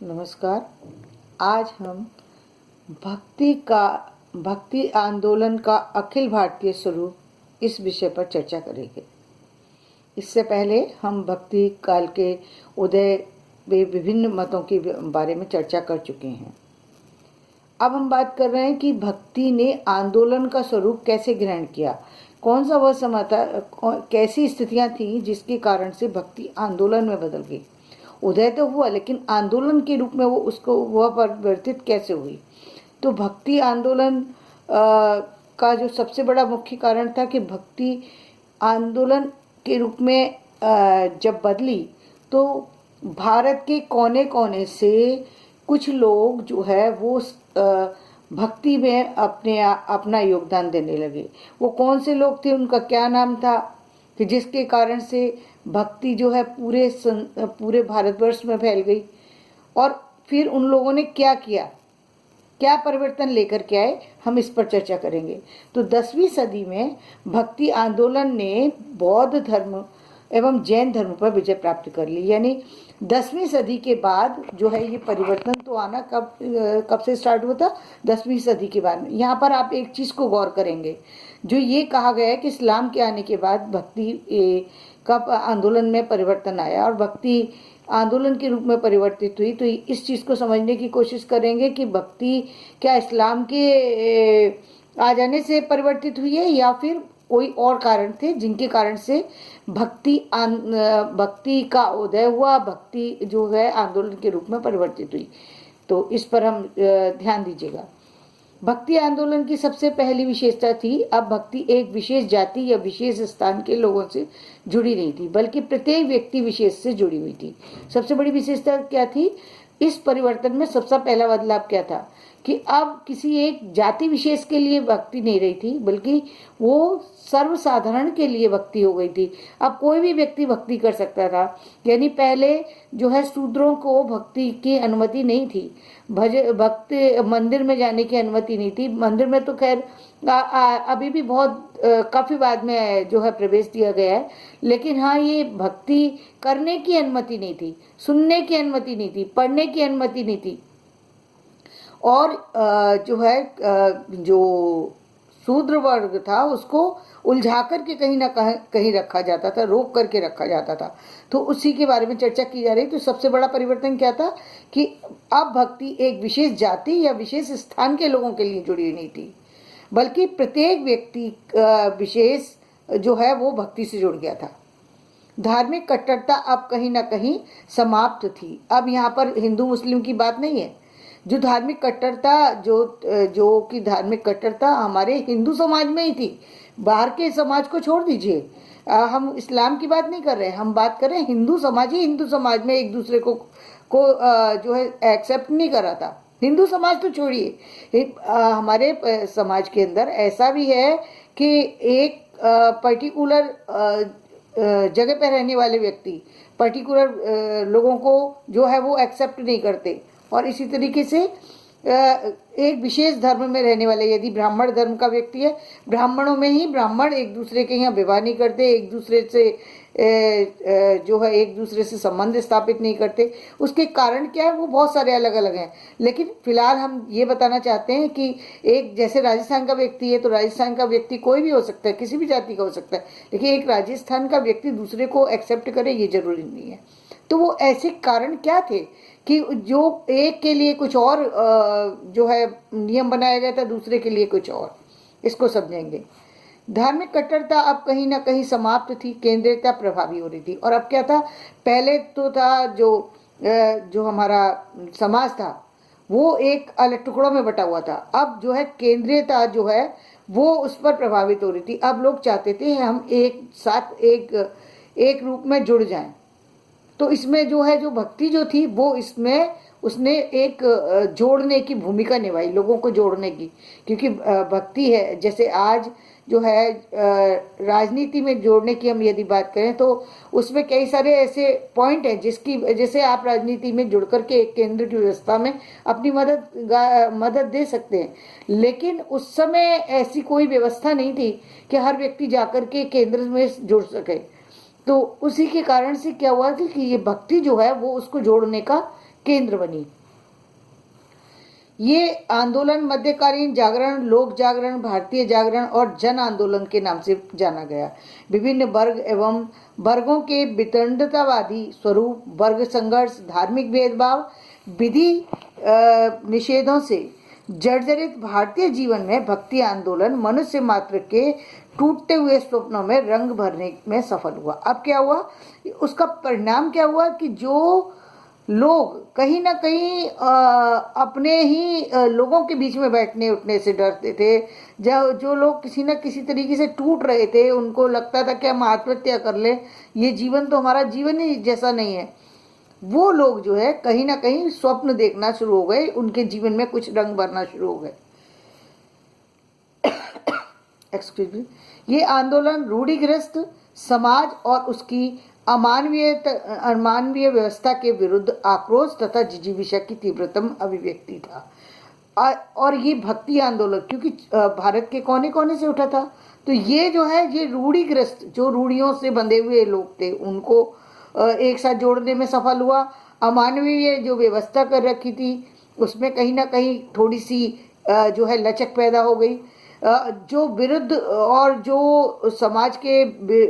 नमस्कार। आज हम भक्ति आंदोलन का अखिल भारतीय स्वरूप इस विषय पर चर्चा करेंगे। इससे पहले हम भक्ति काल के उदय में विभिन्न मतों के बारे में चर्चा कर चुके हैं। अब हम बात कर रहे हैं कि भक्ति ने आंदोलन का स्वरूप कैसे ग्रहण किया, कौन सा वह समय था, कैसी स्थितियां थी जिसके कारण से भक्ति आंदोलन में बदल गई। उदय तो हुआ, लेकिन आंदोलन के रूप में वह परिवर्तित कैसे हुई। तो भक्ति आंदोलन का जो सबसे बड़ा मुख्य कारण था कि भक्ति आंदोलन के रूप में जब बदली तो भारत के कोने कोने से कुछ लोग जो है वो भक्ति में अपना योगदान देने लगे। वो कौन से लोग थे, उनका क्या नाम था कि जिसके कारण से भक्ति जो है पूरे भारतवर्ष में फैल गई। और फिर उन लोगों ने क्या किया, क्या परिवर्तन लेकर के आए, हम इस पर चर्चा करेंगे। तो 10वीं सदी में भक्ति आंदोलन ने बौद्ध धर्म एवं जैन धर्म पर विजय प्राप्त कर ली। यानी 10वीं सदी के बाद जो है ये परिवर्तन तो आना कब से स्टार्ट हुआ था, 10वीं सदी के बाद। यहाँ पर आप एक चीज़ को गौर करेंगे, जो ये कहा गया है कि इस्लाम के आने के बाद भक्ति का आंदोलन में परिवर्तन आया और भक्ति आंदोलन के रूप में परिवर्तित हुई। तो इस चीज़ को समझने की कोशिश करेंगे कि भक्ति क्या इस्लाम के आ जाने से परिवर्तित हुई है या फिर कोई और कारण थे जिनके कारण से भक्ति का उदय हुआ, भक्ति जो है आंदोलन के रूप में परिवर्तित हुई। तो इस पर हम ध्यान दीजिएगा। भक्ति आंदोलन की सबसे पहली विशेषता थी, अब भक्ति एक विशेष जाति या विशेष स्थान के लोगों से जुड़ी नहीं थी, बल्कि प्रत्येक व्यक्ति विशेष से जुड़ी हुई थी। सबसे बड़ी विशेषता क्या थी इस परिवर्तन में? सबसे पहला बदलाव क्या था कि अब किसी एक जाति विशेष के लिए भक्ति नहीं रही थी, बल्कि वो सर्वसाधारण के लिए भक्ति हो गई थी। अब कोई भी व्यक्ति भक्ति कर सकता था। यानी पहले जो है शूद्रों को भक्ति की अनुमति नहीं थी, भक्ति मंदिर में जाने की अनुमति नहीं थी। मंदिर में तो खैर अभी भी बहुत काफी बाद में जो है प्रवेश दिया गया है, लेकिन हाँ ये भक्ति करने की अनुमति नहीं थी, सुनने की अनुमति नहीं थी, पढ़ने की अनुमति नहीं थी। और जो है जो शूद्र वर्ग था उसको उलझा करके कहीं ना कहीं रखा जाता था, रोक करके रखा जाता था। तो उसी के बारे में चर्चा की जा रही। तो सबसे बड़ा परिवर्तन क्या था कि अब भक्ति एक विशेष जाति या विशेष स्थान के लोगों के लिए जुड़ी नहीं थी, बल्कि प्रत्येक व्यक्ति विशेष जो है वो भक्ति से जुड़ गया था। धार्मिक कट्टरता अब कहीं ना कहीं समाप्त थी। अब यहाँ पर हिंदू मुस्लिम की बात नहीं है। जो धार्मिक कट्टरता जो कि धार्मिक कट्टरता हमारे हिंदू समाज में ही थी, बाहर के समाज को छोड़ दीजिए। हम इस्लाम की बात नहीं कर रहे हैं, हम बात कर रहे हैं हिंदू समाज ही हिंदू समाज में एक दूसरे को जो है एक्सेप्ट नहीं कर रहा था। हिंदू समाज तो छोड़िए, हमारे समाज के अंदर ऐसा भी है कि एक पर्टिकुलर जगह पर रहने वाले व्यक्ति पर्टिकुलर लोगों को जो है वो एक्सेप्ट नहीं करते। और इसी तरीके से एक विशेष धर्म में रहने वाले, यदि ब्राह्मण धर्म का व्यक्ति है, ब्राह्मणों में ही ब्राह्मण एक दूसरे के यहाँ विवाह नहीं करते, एक दूसरे से जो है एक दूसरे से संबंध स्थापित नहीं करते। उसके कारण क्या है वो बहुत सारे अलग अलग हैं। लेकिन फिलहाल हम ये बताना चाहते हैं कि एक जैसे राजस्थान का व्यक्ति है तो राजस्थान का व्यक्ति कोई भी हो सकता है, किसी भी जाति का हो सकता है, लेकिन एक राजस्थान का व्यक्ति दूसरे को एक्सेप्ट करे ये जरूरी नहीं है। तो वो ऐसे कारण क्या थे कि जो एक के लिए कुछ और जो है नियम बनाया गया था, दूसरे के लिए कुछ और। इसको समझेंगे। धार्मिक कट्टरता अब कहीं ना कहीं समाप्त थी, केंद्रीयता प्रभावी हो रही थी। और अब क्या था, पहले तो था जो हमारा समाज था वो एक अलग टुकड़ों में बटा हुआ था। अब जो है केंद्रीयता जो है वो उस पर प्रभावित हो रही थी। अब लोग चाहते थे हम एक साथ एक रूप में जुड़ जाएं। तो इसमें जो है जो भक्ति जो थी वो इसमें उसने एक जोड़ने की भूमिका निभाई, लोगों को जोड़ने की। क्योंकि भक्ति है, जैसे आज जो है राजनीति में जोड़ने की हम यदि बात करें तो उसमें कई सारे ऐसे पॉइंट हैं जैसे आप राजनीति में जुड़ करके एक केंद्र की व्यवस्था में अपनी मदद दे सकते हैं। लेकिन उस समय ऐसी कोई व्यवस्था नहीं थी कि हर व्यक्ति जाकर के केंद्र में जुड़ सके। तो उसी के कारण से क्या हुआ कि ये भक्ति जो है वो उसको जोड़ने का केंद्र बनी। ये आंदोलन मध्यकालीन जागरण, लोक जागरण, भारतीय जागरण और जन आंदोलन के नाम से जाना गया। विभिन्न वर्ग एवं वर्गों के वितंडतावादी स्वरूप, वर्ग संघर्ष, धार्मिक भेदभाव, विधि निषेधों से जर्जरित भारतीय जीवन में भक्ति आंदोलन मनुष्य मात्र के टूटते हुए स्वप्नों में रंग भरने में सफल हुआ। अब क्या हुआ, उसका परिणाम क्या हुआ कि जो लोग कहीं ना कहीं अपने ही लोगों के बीच में बैठने उठने से डरते थे, जो लोग किसी न किसी तरीके से टूट रहे थे, उनको लगता था कि हम आत्महत्या कर लें, ये जीवन तो हमारा जीवन ही जैसा नहीं है, वो लोग जो है कहीं ना कहीं स्वप्न देखना शुरू हो गए, उनके जीवन में कुछ रंग भरना शुरू हो गए। Excuse me. ये आंदोलन रूढ़िग्रस्त समाज और उसकी अमानवीय व्यवस्था के विरुद्ध आक्रोश तथा जिजीविषा की तीव्रतम अभिव्यक्ति था। और ये भक्ति आंदोलन क्योंकि भारत के कोने कोने से उठा था, तो ये जो है ये रूढ़िग्रस्त, जो रूढ़ियों से बंधे हुए लोग थे, उनको एक साथ जोड़ने में सफल हुआ। अमानवीय जो व्यवस्था कर रखी थी उसमें कहीं ना कहीं थोड़ी सी जो है लचक पैदा हो गई। जो विरुद्ध और जो समाज के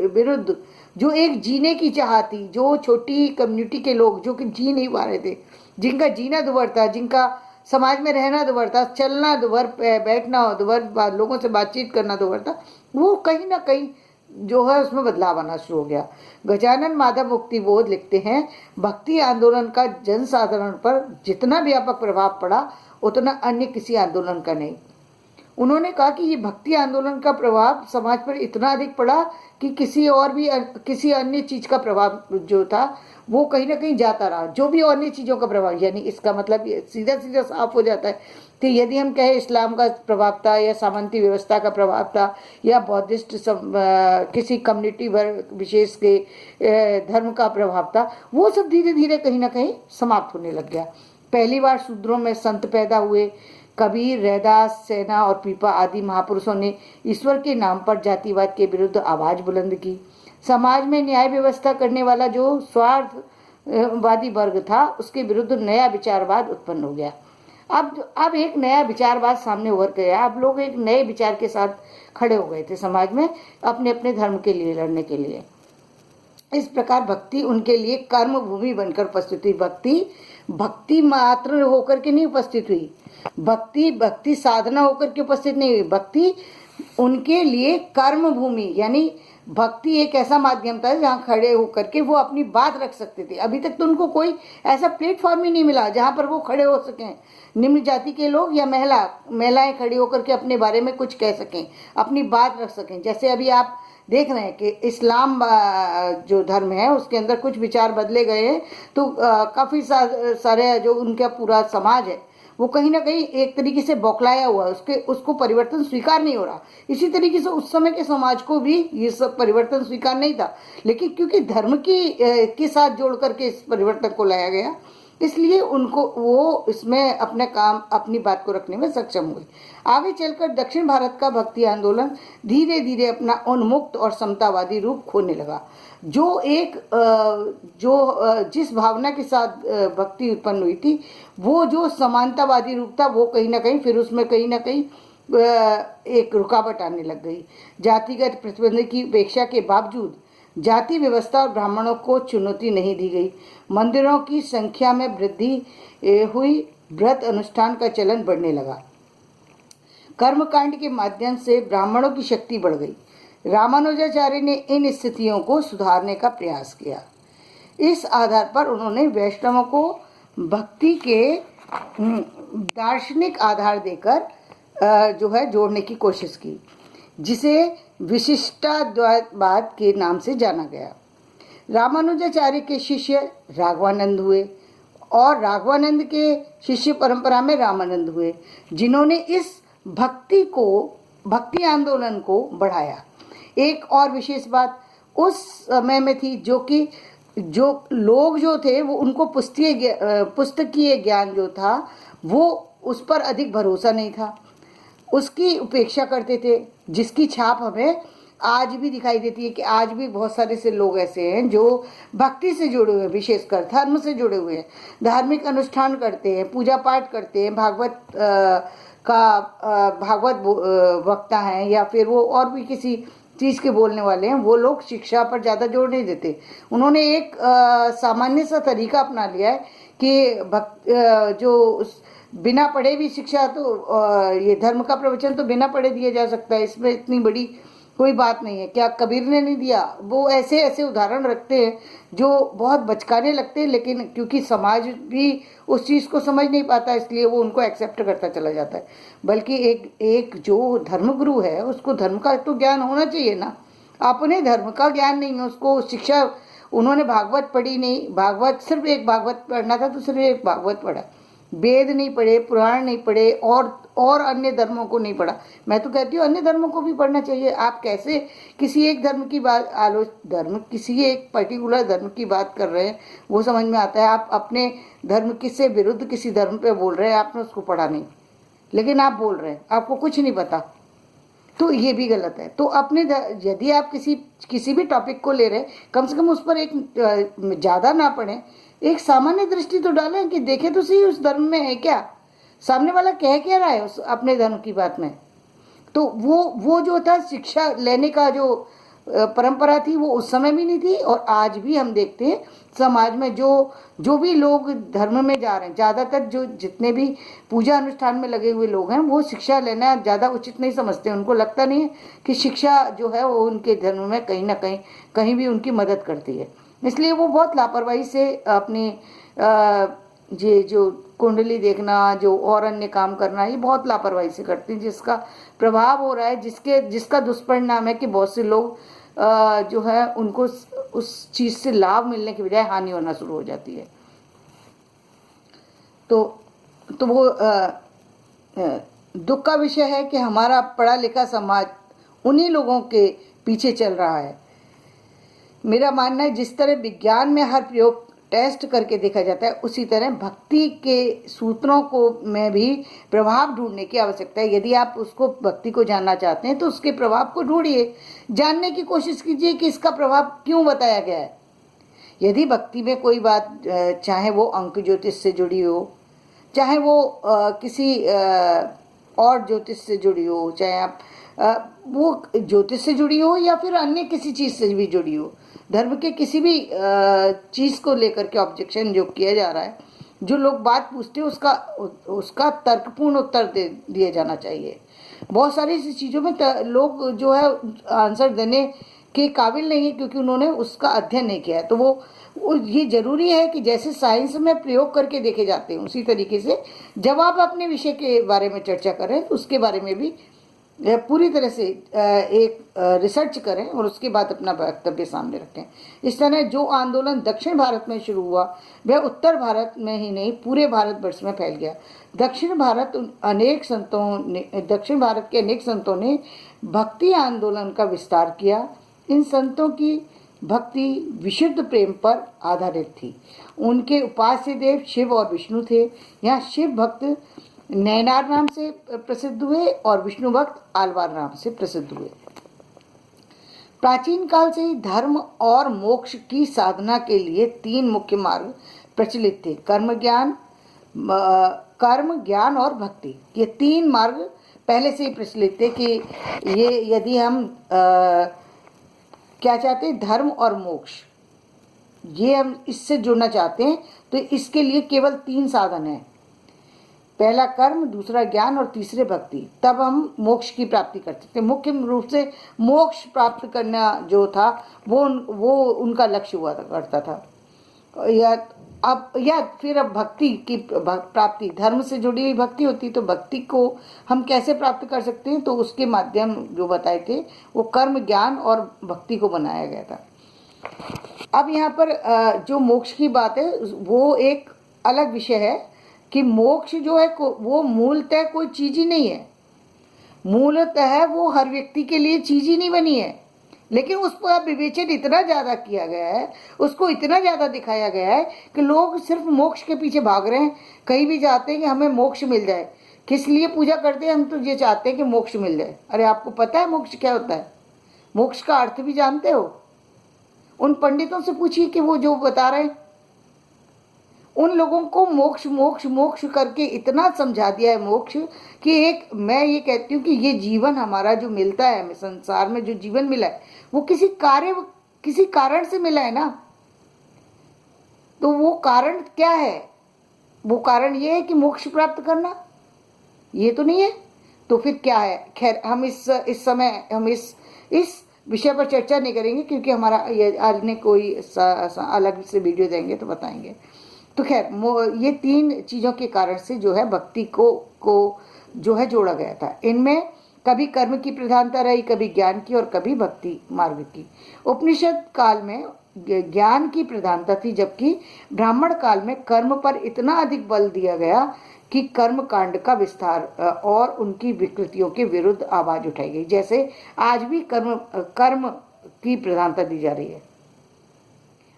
विरुद्ध जो एक जीने की चाह थी, जो छोटी कम्युनिटी के लोग जो कि जी नहीं पा रहे थे, जिनका जीना दुभर था, जिनका समाज में रहना दुभर था, चलना दुभर, बैठना दुभर, लोगों से बातचीत करना दुभर था, वो कहीं ना कहीं जो है उसमें बदलाव आना शुरू हो गया। गजानन माधव मुक्तिबोध लिखते हैं, भक्ति आंदोलन का जनसाधारण पर जितना व्यापक प्रभाव पड़ा उतना अन्य किसी आंदोलन का नहीं। उन्होंने कहा कि ये भक्ति आंदोलन का प्रभाव समाज पर इतना अधिक पड़ा कि किसी अन्य चीज का प्रभाव जो था वो कहीं ना कहीं जाता रहा। जो भी अन्य चीजों का प्रभाव, यानी इसका मतलब सीधा सीधा साफ हो जाता है कि यदि हम कहें इस्लाम का प्रभाव था या सामंती व्यवस्था का प्रभाव था या बौद्धिस्ट किसी कम्युनिटी वर्ग विशेष के धर्म का प्रभाव था, वो सब धीरे धीरे कहीं ना कहीं समाप्त होने लग गया। पहली बार शूद्रों में संत पैदा हुए। कबीर, रैदास, सेना और पीपा आदि महापुरुषों ने ईश्वर के नाम पर जातिवाद के विरुद्ध आवाज बुलंद की। समाज में न्याय व्यवस्था करने वाला जो स्वार्थवादी वर्ग था उसके विरुद्ध नया विचारवाद उत्पन्न हो गया। अब एक नया विचारवाद सामने उभर गया। अब लोग एक नए विचार के साथ खड़े हो गए थे समाज में, अपने अपने धर्म के लिए लड़ने के लिए। इस प्रकार भक्ति उनके लिए कर्म भूमि बनकर उपस्थित हुई। भक्ति मात्र होकर के नहीं उपस्थित हुई, भक्ति साधना होकर के उपस्थित नहीं हुई। भक्ति उनके लिए कर्म भूमि, यानी भक्ति एक ऐसा माध्यम था जहाँ खड़े होकर के वो अपनी बात रख सकते थे। अभी तक तो उनको कोई ऐसा प्लेटफॉर्म ही नहीं मिला जहाँ पर वो खड़े हो सकें, निम्न जाति के लोग या महिलाएं खड़ी होकर के अपने बारे में कुछ कह सकें, अपनी बात रख सकें। जैसे अभी आप देख रहे हैं कि इस्लाम जो धर्म है उसके अंदर कुछ विचार बदले गए हैं, तो काफ़ी सारे जो उनका पूरा समाज है वो कहीं ना कहीं एक तरीके से बौखलाया हुआ है, उसको परिवर्तन स्वीकार नहीं हो रहा। इसी तरीके से उस समय के समाज को भी ये सब परिवर्तन स्वीकार नहीं था, लेकिन क्योंकि धर्म के साथ जोड़ करके इस परिवर्तन को लाया गया, इसलिए वो इसमें अपनी बात को रखने में सक्षम हुए। आगे चलकर दक्षिण भारत का भक्ति आंदोलन धीरे धीरे अपना उन्मुक्त और समतावादी रूप खोने लगा। जिस भावना के साथ भक्ति उत्पन्न हुई थी, वो जो समानतावादी रूप था, वो कहीं ना कहीं फिर उसमें कहीं ना कहीं एक रुकावट आने लग गई। जातिगत प्रतिबंध की उपेक्षा के बावजूद जाति व्यवस्था और ब्राह्मणों को चुनौती नहीं दी गई। मंदिरों की संख्या में वृद्धि हुई, व्रत अनुष्ठान का चलन बढ़ने लगा। कर्मकांड के माध्यम से ब्राह्मणों की शक्ति बढ़ गई। रामानुजाचार्य ने इन स्थितियों को सुधारने का प्रयास किया। इस आधार पर उन्होंने वैष्णवों को भक्ति के दार्शनिक आधार देकर जो है जोड़ने की कोशिश की, जिसे विशिष्टाद्वैतवाद के नाम से जाना गया। रामानुजाचार्य के शिष्य राघवानंद हुए और राघवानंद के शिष्य परंपरा में रामानंद हुए, जिन्होंने इस भक्ति आंदोलन को बढ़ाया। एक और विशेष बात उस समय में थी जो लोग जो थे वो उनको पुस्तकीय ज्ञान जो था वो उस पर अधिक भरोसा नहीं था, उसकी उपेक्षा करते थे, जिसकी छाप हमें आज भी दिखाई देती है कि आज भी बहुत सारे से लोग ऐसे हैं जो भक्ति से जुड़े हुए हैं, विशेषकर धर्म से जुड़े हुए हैं, धार्मिक अनुष्ठान करते हैं, पूजा पाठ करते हैं, भागवत वक्ता हैं, या फिर वो और भी किसी चीज़ के बोलने वाले हैं। वो लोग शिक्षा पर ज़्यादा जोर नहीं देते। उन्होंने एक सामान्य सा तरीका अपना लिया है कि जो बिना पढ़े भी शिक्षा, तो ये धर्म का प्रवचन तो बिना पढ़े दिया जा सकता है, इसमें इतनी बड़ी कोई बात नहीं है। क्या कबीर ने नहीं दिया? वो ऐसे ऐसे उदाहरण रखते हैं जो बहुत बचकाने लगते हैं, लेकिन क्योंकि समाज भी उस चीज़ को समझ नहीं पाता, इसलिए वो उनको एक्सेप्ट करता चला जाता है। बल्कि एक जो धर्मगुरु है उसको धर्म का तो ज्ञान होना चाहिए ना। अपने धर्म का ज्ञान नहीं है, उसको शिक्षा, उन्होंने भागवत पढ़ी नहीं, भागवत सिर्फ एक भागवत पढ़ना था तो सिर्फ एक भागवत पढ़ा, वेद नहीं पढ़े, पुराण नहीं पढ़े, और अन्य धर्मों को नहीं पढ़ा। मैं तो कहती हूँ अन्य धर्मों को भी पढ़ना चाहिए। आप कैसे किसी एक धर्म की बात किसी एक पर्टिकुलर धर्म की बात कर रहे हैं, वो समझ में आता है। आप अपने धर्म किससे विरुद्ध किसी धर्म पे बोल रहे हैं, आपने उसको पढ़ा नहीं, लेकिन आप बोल रहे हैं आपको कुछ नहीं पता, तो ये भी गलत है। तो यदि आप किसी भी टॉपिक को ले रहे हैं, कम से कम उस पर एक ज़्यादा ना पढ़ें, एक सामान्य दृष्टि तो डालें कि देखें तो सही उस धर्म में है क्या, सामने वाला कह क्या रहा है उस अपने धर्म की बात में। तो वो जो था शिक्षा लेने का जो परंपरा थी, वो उस समय भी नहीं थी, और आज भी हम देखते हैं समाज में जो भी लोग धर्म में जा रहे हैं, ज़्यादातर जितने भी पूजा अनुष्ठान में लगे हुए लोग हैं, वो शिक्षा लेना ज़्यादा उचित नहीं समझते। उनको लगता नहीं है कि शिक्षा जो है वो उनके धर्म में कहीं ना कहीं भी उनकी मदद करती है। इसलिए वो बहुत लापरवाही से अपनी ये जो कुंडली देखना, जो और अन्य काम करना, ये बहुत लापरवाही से करते हैं, जिसका प्रभाव हो रहा है, जिसका दुष्परिणाम है कि बहुत से लोग जो है उनको उस चीज़ से लाभ मिलने की बजाय हानि होना शुरू हो जाती है। तो वो दुख का विषय है कि हमारा पढ़ा लिखा समाज उन्हीं लोगों के पीछे चल रहा है। मेरा मानना है जिस तरह विज्ञान में हर प्रयोग टेस्ट करके देखा जाता है, उसी तरह भक्ति के सूत्रों को में भी प्रभाव ढूंढने की आवश्यकता है। यदि आप उसको भक्ति को जानना चाहते हैं तो उसके प्रभाव को ढूंढिए, जानने की कोशिश कीजिए कि इसका प्रभाव क्यों बताया गया है। यदि भक्ति में कोई बात, चाहे वो अंक ज्योतिष से जुड़ी हो, चाहे वो किसी और ज्योतिष से जुड़ी हो, चाहे आप वो ज्योतिष से जुड़ी हो या फिर अन्य किसी चीज़ से भी जुड़ी हो, धर्म के किसी भी चीज़ को लेकर के ऑब्जेक्शन जो किया जा रहा है, जो लोग बात पूछते हैं उसका तर्कपूर्ण उत्तर दिया जाना चाहिए। बहुत सारी ऐसी चीज़ों में लोग जो है आंसर देने के काबिल नहीं है, क्योंकि उन्होंने उसका अध्ययन नहीं किया है। तो वो ये जरूरी है कि जैसे साइंस में प्रयोग करके देखे जाते हैं, उसी तरीके से जब आप अपने विषय के बारे में चर्चा करें तो उसके बारे में भी पूरी तरह से एक रिसर्च करें और उसके बाद अपना वक्तव्य सामने रखें। इस तरह जो आंदोलन दक्षिण भारत में शुरू हुआ वह उत्तर भारत में ही नहीं पूरे भारतवर्ष में फैल गया। दक्षिण भारत के अनेक संतों ने भक्ति आंदोलन का विस्तार किया। इन संतों की भक्ति विशुद्ध प्रेम पर आधारित थी। उनके उपास्य देव शिव और विष्णु थे। यहाँ शिव भक्त नैनार नाम से प्रसिद्ध हुए और विष्णु भक्त आलवार नाम से प्रसिद्ध हुए। प्राचीन काल से ही धर्म और मोक्ष की साधना के लिए तीन मुख्य मार्ग प्रचलित थे, कर्म ज्ञान और भक्ति। ये तीन मार्ग पहले से ही प्रचलित थे कि ये यदि हम क्या चाहते हैं, धर्म और मोक्ष, ये हम इससे जुड़ना चाहते हैं तो इसके लिए केवल तीन साधन हैं, पहला कर्म, दूसरा ज्ञान और तीसरे भक्ति। तब हम मोक्ष की प्राप्ति करते थे। मुख्य रूप से मोक्ष प्राप्त करना जो था वो उनका लक्ष्य हुआ करता था। या फिर अब भक्ति की प्राप्ति, धर्म से जुड़ी हुई भक्ति होती, तो भक्ति को हम कैसे प्राप्त कर सकते हैं, तो उसके माध्यम जो बताए थे वो कर्म ज्ञान और भक्ति को बनाया गया था। अब यहाँ पर जो मोक्ष की बात है वो एक अलग विषय है कि मोक्ष जो है वो मूलतः कोई चीज़ ही नहीं है। मूलतः वो हर व्यक्ति के लिए चीज़ ही नहीं बनी है, लेकिन उस पर विवेचन इतना ज़्यादा किया गया है, उसको इतना ज़्यादा दिखाया गया है कि लोग सिर्फ मोक्ष के पीछे भाग रहे हैं। कहीं भी जाते हैं कि हमें मोक्ष मिल जाए। किस लिए पूजा करते हैं? हम तो ये चाहते हैं कि मोक्ष मिल जाए। अरे आपको पता है मोक्ष क्या होता है? मोक्ष का अर्थ भी जानते हो? उन पंडितों से पूछिए कि वो जो बता रहे हैं। उन लोगों को मोक्ष मोक्ष मोक्ष करके इतना समझा दिया है मोक्ष कि एक, मैं ये कहती हूँ कि ये जीवन हमारा जो मिलता है, हमें संसार में जो जीवन मिला है वो किसी कारण से मिला है ना। तो वो कारण क्या है? वो कारण ये है कि मोक्ष प्राप्त करना, ये तो नहीं है। तो फिर क्या है? खैर, हम इस समय हम इस विषय पर चर्चा नहीं करेंगे, क्योंकि हमारा ये आज ने कोई अलग से वीडियो देंगे तो बताएंगे। तो खैर, ये 3 चीज़ों के कारण से जो है भक्ति को जो है जोड़ा गया था। इनमें कभी कर्म की प्रधानता रही, कभी ज्ञान की, और कभी भक्ति मार्ग की। उपनिषद काल में ज्ञान की प्रधानता थी, जबकि ब्राह्मण काल में कर्म पर इतना अधिक बल दिया गया कि कर्म कांड का विस्तार और उनकी विकृतियों के विरुद्ध आवाज उठाई गई। जैसे आज भी कर्म की प्रधानता दी जा रही है।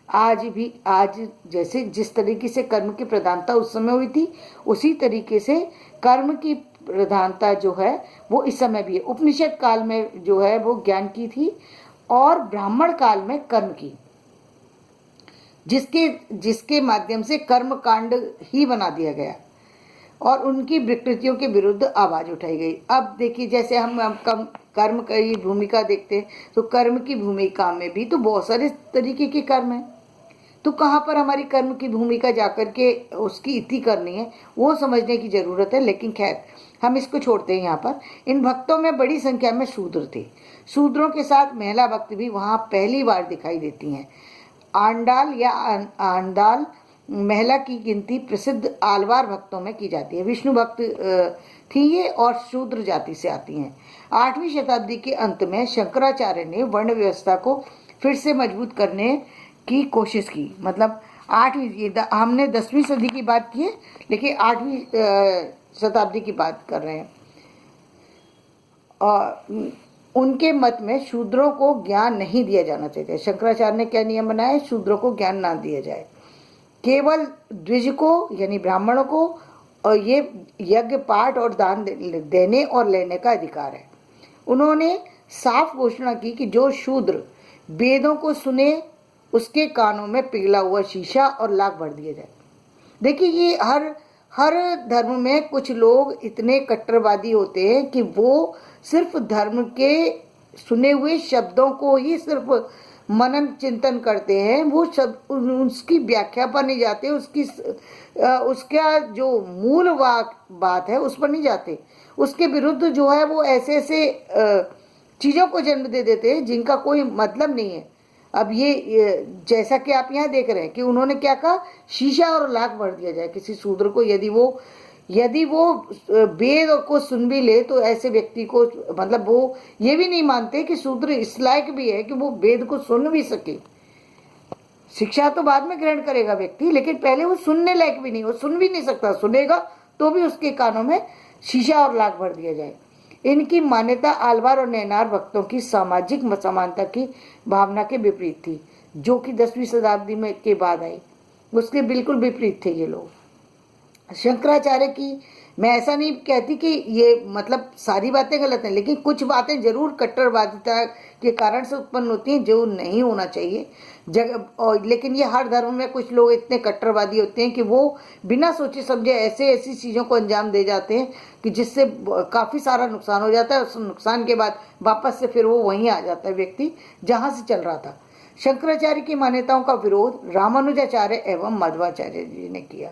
आज जैसे जिस तरीके से कर्म की प्रधानता उस समय हुई थी, उसी तरीके से कर्म की प्रधानता जो है वो इस समय भी है। उपनिषद काल में जो है वो ज्ञान की थी, और ब्राह्मण काल में कर्म की, जिसके माध्यम से कर्म कांड ही बना दिया गया और उनकी विकृतियों के विरुद्ध आवाज उठाई गई। अब देखिए, जैसे हम कर्म की भूमिका देखते हैं, तो कर्म की भूमिका में भी तो बहुत सारे तरीके के कर्म हैं। तो कहाँ पर हमारी कर्म की भूमिका जाकर के उसकी इति करनी है, वो समझने की जरूरत है। लेकिन खैर, हम इसको छोड़ते हैं। यहाँ पर इन भक्तों में बड़ी संख्या में शूद्र थे। शूद्रों के साथ महिला भक्त भी वहाँ पहली बार दिखाई देती हैं। आंडाल या आंडाल महिला की गिनती प्रसिद्ध आलवार भक्तों में की जाती है। विष्णु भक्त थी ये, और शूद्र जाति से आती हैं। 8वीं शताब्दी के अंत में शंकराचार्य ने वर्ण व्यवस्था को फिर से मजबूत करने की कोशिश की। मतलब 8वीं, हमने 10वीं सदी की बात की है, लेकिन 8वीं शताब्दी की बात कर रहे हैं। और उनके मत में शूद्रों को ज्ञान नहीं दिया जाना चाहिए। शंकराचार्य ने क्या नियम बनाया? शूद्रों को ज्ञान ना दिया जाए, केवल द्विज को यानी ब्राह्मणों को और ये यज्ञ पाठ और दान देने और लेने का अधिकार है। उन्होंने साफ घोषणा की कि जो शूद्र वेदों को सुने उसके कानों में पिघला हुआ शीशा और लाख भर दिया जाए। देखिए, ये हर धर्म में कुछ लोग इतने कट्टरवादी होते हैं कि वो सिर्फ धर्म के सुने हुए शब्दों को ही सिर्फ मनन चिंतन करते हैं। वो सब उसकी व्याख्या पर नहीं जाते, उसका जो मूल बात है उस पर नहीं जाते। उसके विरुद्ध जो है वो ऐसे चीज़ों को जन्म दे देते हैं जिनका कोई मतलब नहीं है। अब ये जैसा कि आप यहाँ देख रहे हैं कि उन्होंने क्या कहा, शीशा और लाख भर दिया जाए किसी शूद्र को यदि वो वेद को सुन भी ले, तो ऐसे व्यक्ति को, मतलब वो ये भी नहीं मानते कि शूद्र इस लायक भी है कि वो वेद को सुन भी सके। शिक्षा तो बाद में ग्रहण करेगा व्यक्ति, लेकिन पहले वो सुनने लायक भी नहीं, वो सुन भी नहीं सकता। सुनेगा तो भी उसके कानों में शीशा और लाख भर दिया जाए। इनकी मान्यता आलवार और नैनार भक्तों की सामाजिक समानता की भावना के विपरीत थी, जो कि 10वीं शताब्दी में के बाद आई। उसके बिल्कुल विपरीत थे ये लोग। शंकराचार्य की, मैं ऐसा नहीं कहती कि ये मतलब सारी बातें गलत हैं, लेकिन कुछ बातें जरूर कट्टरवादिता के कारण से उत्पन्न होती हैं जो नहीं होना चाहिए लेकिन ये हर धर्म में कुछ लोग इतने कट्टरवादी होते हैं कि वो बिना सोचे समझे ऐसी चीज़ों को अंजाम दे जाते हैं कि जिससे काफ़ी सारा नुकसान हो जाता है। उस नुकसान के बाद वापस से फिर वो वहीं आ जाता है व्यक्ति जहाँ से चल रहा था। शंकराचार्य की मान्यताओं का विरोध रामानुजाचार्य एवं मध्वाचार्य जी ने किया।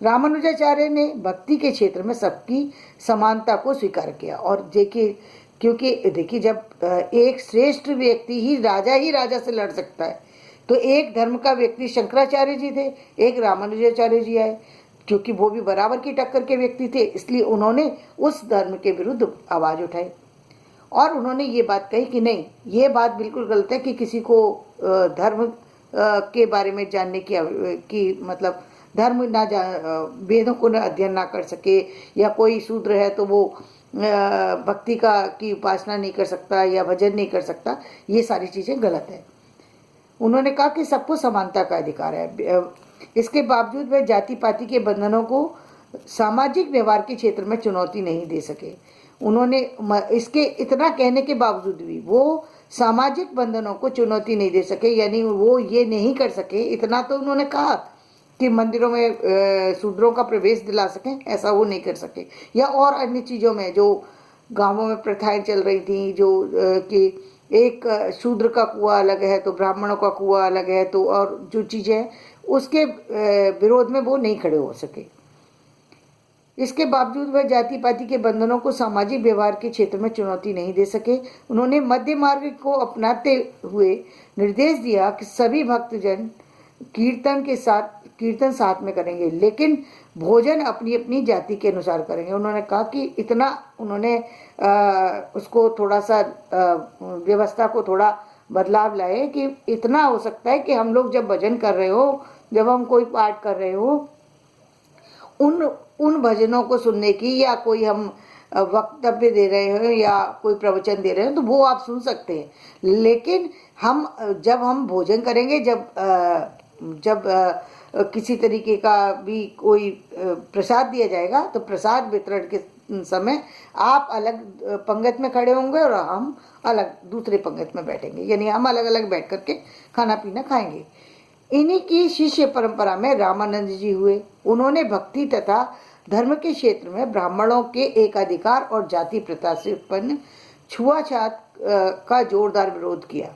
रामानुजाचार्य ने भक्ति के क्षेत्र में सबकी समानता को स्वीकार किया। और देखिए, क्योंकि देखिए, जब एक श्रेष्ठ व्यक्ति ही राजा से लड़ सकता है, तो एक धर्म का व्यक्ति शंकराचार्य जी थे, एक रामानुजाचार्य जी आए, क्योंकि वो भी बराबर की टक्कर के व्यक्ति थे, इसलिए उन्होंने उस धर्म के विरुद्ध आवाज उठाई। और उन्होंने ये बात कही कि नहीं, ये बात बिल्कुल गलत है कि किसी को धर्म के बारे में जानने की मतलब धर्म ना वेदों को अध्ययन ना कर सके, या कोई शूद्र है तो वो भक्ति की उपासना नहीं कर सकता या भजन नहीं कर सकता। ये सारी चीज़ें गलत है। उन्होंने कहा कि सबको समानता का अधिकार है। इसके बावजूद वे जाति पाति के बंधनों को सामाजिक व्यवहार के क्षेत्र में चुनौती नहीं दे सके। उन्होंने इसके इतना कहने के बावजूद भी वो सामाजिक बंधनों को चुनौती नहीं दे सके, यानी वो ये नहीं कर सके, इतना तो उन्होंने कहा कि मंदिरों में शूद्रों का प्रवेश दिला सकें, ऐसा वो नहीं कर सके। या और अन्य चीज़ों में जो गांवों में प्रथाएं चल रही थी, जो कि एक शूद्र का कुआं अलग है तो ब्राह्मणों का कुआं अलग है, तो और जो चीज़ें उसके विरोध में वो नहीं खड़े हो सके। इसके बावजूद वह जाति पाति के बंधनों को सामाजिक व्यवहार के क्षेत्र में चुनौती नहीं दे सके। उन्होंने मध्य मार्ग को अपनाते हुए निर्देश दिया कि सभी भक्तजन कीर्तन साथ में करेंगे, लेकिन भोजन अपनी अपनी जाति के अनुसार करेंगे। उन्होंने कहा कि इतना उन्होंने उसको थोड़ा सा व्यवस्था को थोड़ा बदलाव लाए कि इतना हो सकता है कि हम लोग जब भजन कर रहे हो, जब हम कोई पाठ कर रहे हो, उन भजनों को सुनने की, या कोई हम वक्तव्य दे रहे हो या कोई प्रवचन दे रहे हो तो वो आप सुन सकते हैं, लेकिन जब हम भोजन करेंगे, जब किसी तरीके का भी कोई प्रसाद दिया जाएगा तो प्रसाद वितरण के समय आप अलग पंगत में खड़े होंगे और हम अलग दूसरे पंगत में बैठेंगे, यानी हम अलग अलग बैठ करके खाना पीना खाएंगे। इन्हीं की शिष्य परंपरा में रामानंद जी हुए। उन्होंने भक्ति तथा धर्म के क्षेत्र में ब्राह्मणों के एकाधिकार और जाति प्रथा से उत्पन्न छुआछूत का जोरदार विरोध किया।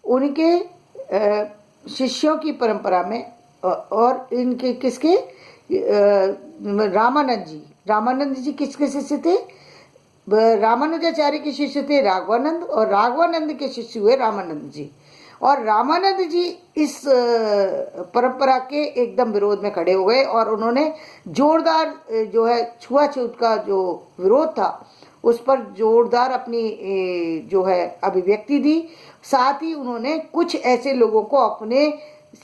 उनके शिष्यों की परंपरा में और इनके किसके रामानंद जी किसके शिष्य थे? रामानुजाचार्य के शिष्य थे राघवानंद, और राघवानंद के शिष्य हुए रामानंद जी। और रामानंद जी इस परंपरा के एकदम विरोध में खड़े हो गए और उन्होंने जोरदार जो है छुआछूत का जो विरोध था उस पर जोरदार अपनी जो है अभिव्यक्ति दी। साथ ही उन्होंने कुछ ऐसे लोगों को अपने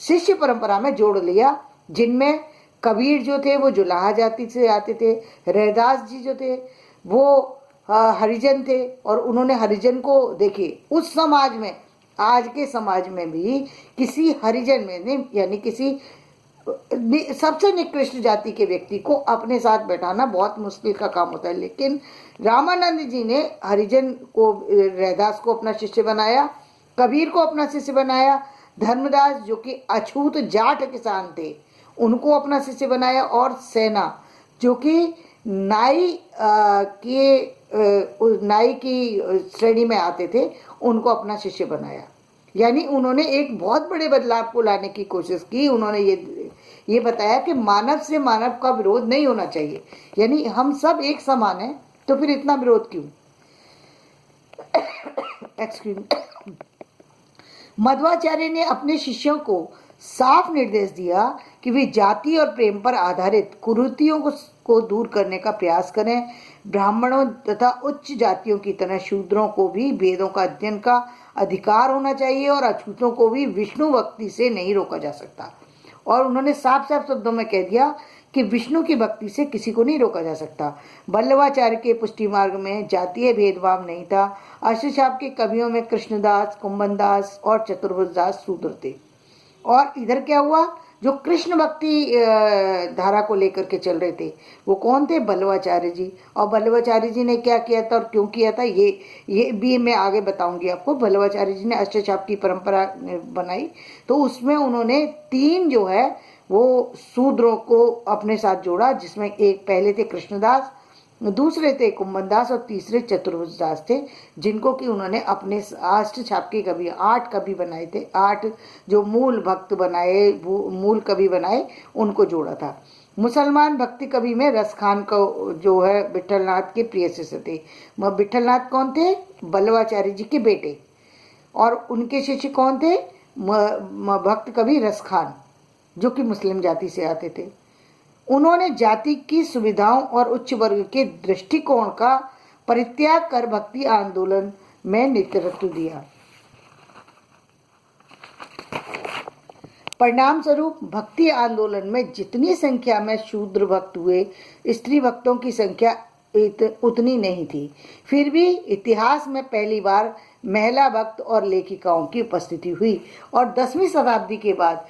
शिष्य परंपरा में जोड़ लिया, जिनमें कबीर जो थे वो जुलाहा जाति से आते थे, रैदास जी जो थे वो हरिजन थे, और उन्होंने हरिजन को देखिए उस समाज में, आज के समाज में भी किसी हरिजन में नहीं, यानी किसी सबसे निकृष्ट जाति के व्यक्ति को अपने साथ बैठाना बहुत मुश्किल का काम होता है, लेकिन रामानंद जी ने हरिजन को, रैदास को अपना शिष्य बनाया, कबीर को अपना शिष्य बनाया, धर्मदास जो कि अछूत जाट किसान थे उनको अपना शिष्य बनाया, और सेना जो कि नाई की श्रेणी में आते थे उनको अपना शिष्य बनाया। यानी उन्होंने एक बहुत बड़े बदलाव को लाने की कोशिश की। उन्होंने ये बताया कि मानव से मानव का विरोध नहीं होना चाहिए, यानी हम सब एक समान हैं, तो फिर इतना विरोध क्यों? Excuse me. मध्वाचार्य ने अपने शिष्यों को साफ निर्देश दिया कि वे जाति और प्रेम पर आधारित कुरीतियों को दूर करने का प्रयास करें। ब्राह्मणों तथा उच्च जातियों की तरह शूद्रों को भी वेदों का अध्ययन का अधिकार होना चाहिए और अछूतों को भी विष्णु भक्ति से नहीं रोका जा सकता। और उन्होंने साफ साफ शब्दों में कह दिया कि विष्णु की भक्ति से किसी को नहीं रोका जा सकता। वल्लभाचार्य के पुष्टि मार्ग में जातीय भेदभाव नहीं था। अष्टछाप के कवियों में कृष्णदास, कुंभनदास और चतुर्भुजदास शूद्र थे। और इधर क्या हुआ, जो कृष्ण भक्ति धारा को लेकर के चल रहे थे वो कौन थे? वल्लभाचार्य जी। और वल्लभाचार्य जी ने क्या किया था और क्यों किया था ये भी मैं आगे बताऊंगी आपको। वल्लभाचार्य जी ने अष्टछाप की परंपरा बनाई, तो उसमें उन्होंने 3 जो है वो शूद्रों को अपने साथ जोड़ा, जिसमें एक पहले थे कृष्णदास, दूसरे थे कुंभनदास और तीसरे चतुर्भुजदास थे, जिनको कि उन्होंने अपने अष्टछाप के कवि 8 कवि बनाए थे। 8 जो मूल भक्त बनाए, मूल कवि बनाए, उनको जोड़ा था। मुसलमान भक्ति कवि में रस खान को जो है विठलनाथ के प्रिय शिष्य थे। विठलनाथ कौन थे? वल्लभाचार्य जी के बेटे। और उनके शिष्य कौन थे? भक्त कवि रस खान, जो कि मुस्लिम जाति से आते थे। उन्होंने जाति की सुविधाओं और उच्च वर्ग के दृष्टिकोण का परित्याग कर भक्ति आंदोलन में नेतृत्व दिया। परिणाम स्वरूप भक्ति आंदोलन में जितनी संख्या में शूद्र भक्त हुए, स्त्री भक्तों की संख्या उतनी नहीं थी। फिर भी इतिहास में पहली बार महिला भक्त और लेखिकाओं की उपस्थिति हुई, और 10वीं शताब्दी के बाद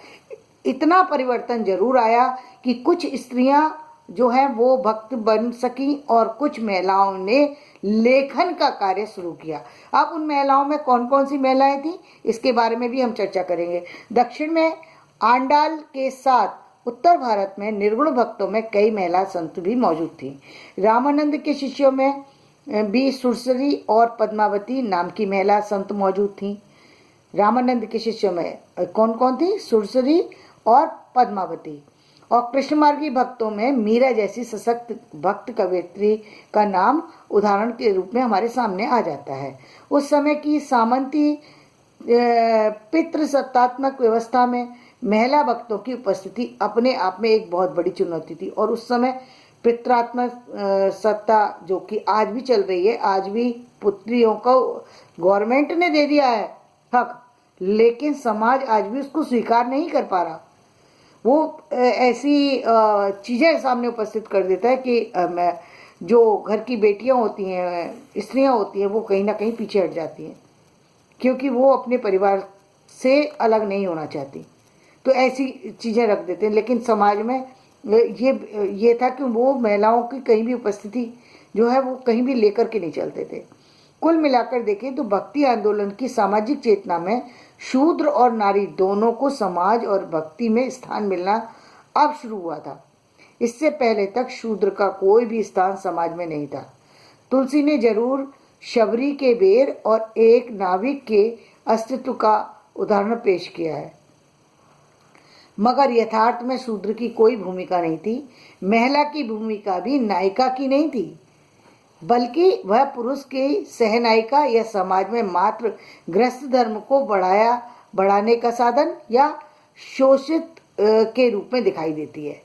इतना परिवर्तन जरूर आया कि कुछ स्त्रियां जो है वो भक्त बन सकी और कुछ महिलाओं ने लेखन का कार्य शुरू किया। अब उन महिलाओं में कौन कौन सी महिलाएं थी, इसके बारे में भी हम चर्चा करेंगे। दक्षिण में आंडाल के साथ उत्तर भारत में निर्गुण भक्तों में कई महिला संत भी मौजूद थी। रामानंद के शिष्यों में भी सुरसरी और पद्मावती नाम की महिला संत मौजूद थी। रामानंद के शिष्यों में कौन कौन थी? सुरसरी और पद्मावती। और कृष्ण मार्गी भक्तों में मीरा जैसी सशक्त भक्त कवयित्री का नाम उदाहरण के रूप में हमारे सामने आ जाता है। उस समय की सामंती पितृसत्तात्मक व्यवस्था में महिला भक्तों की उपस्थिति अपने आप में एक बहुत बड़ी चुनौती थी। और उस समय पितृत्मक सत्ता जो कि आज भी चल रही है, आज भी पुत्रियों को गवर्नमेंट ने दे दिया है हक, लेकिन समाज आज भी उसको स्वीकार नहीं कर पा रहा। वो ऐसी चीज़ें सामने उपस्थित कर देता है कि जो घर की बेटियां होती हैं, स्त्रियां होती हैं, वो कहीं ना कहीं पीछे हट जाती हैं क्योंकि वो अपने परिवार से अलग नहीं होना चाहती। तो ऐसी चीज़ें रख देते हैं। लेकिन समाज में ये था कि वो महिलाओं की कहीं भी उपस्थिति जो है वो कहीं भी लेकर के नहीं चलते थे। कुल मिलाकर देखें तो भक्ति आंदोलन की सामाजिक चेतना में शूद्र और नारी दोनों को समाज और भक्ति में स्थान मिलना अब शुरू हुआ था। इससे पहले तक शूद्र का कोई भी स्थान समाज में नहीं था। तुलसी ने जरूर शबरी के बेर और एक नाविक के अस्तित्व का उदाहरण पेश किया है, मगर यथार्थ में शूद्र की कोई भूमिका नहीं थी। महिला की भूमिका भी नायिका की नहीं थी, बल्कि वह पुरुष की सहनायिका या समाज में मात्र गृहस्थ धर्म को बढ़ाने का साधन या शोषित के रूप में दिखाई देती है।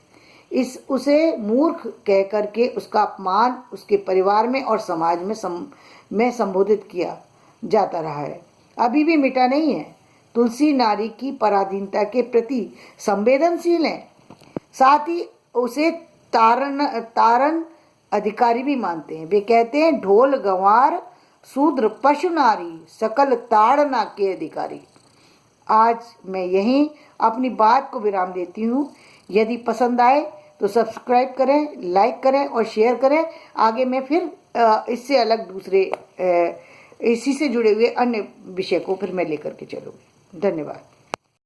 उसे मूर्ख कह करके उसका अपमान उसके परिवार में और समाज में संबोधित किया जाता रहा है, अभी भी मिटा नहीं है। तुलसी नारी की पराधीनता के प्रति संवेदनशील है, साथ ही उसे तारण अधिकारी भी मानते हैं। वे कहते हैं, ढोल गंवार शूद्र पशु नारी सकल ताड़ना के अधिकारी। आज मैं यहीं अपनी बात को विराम देती हूँ। यदि पसंद आए तो सब्सक्राइब करें, लाइक करें और शेयर करें। आगे मैं फिर इससे अलग दूसरे इसी से जुड़े हुए अन्य विषय को फिर मैं लेकर के चलूँगी। धन्यवाद।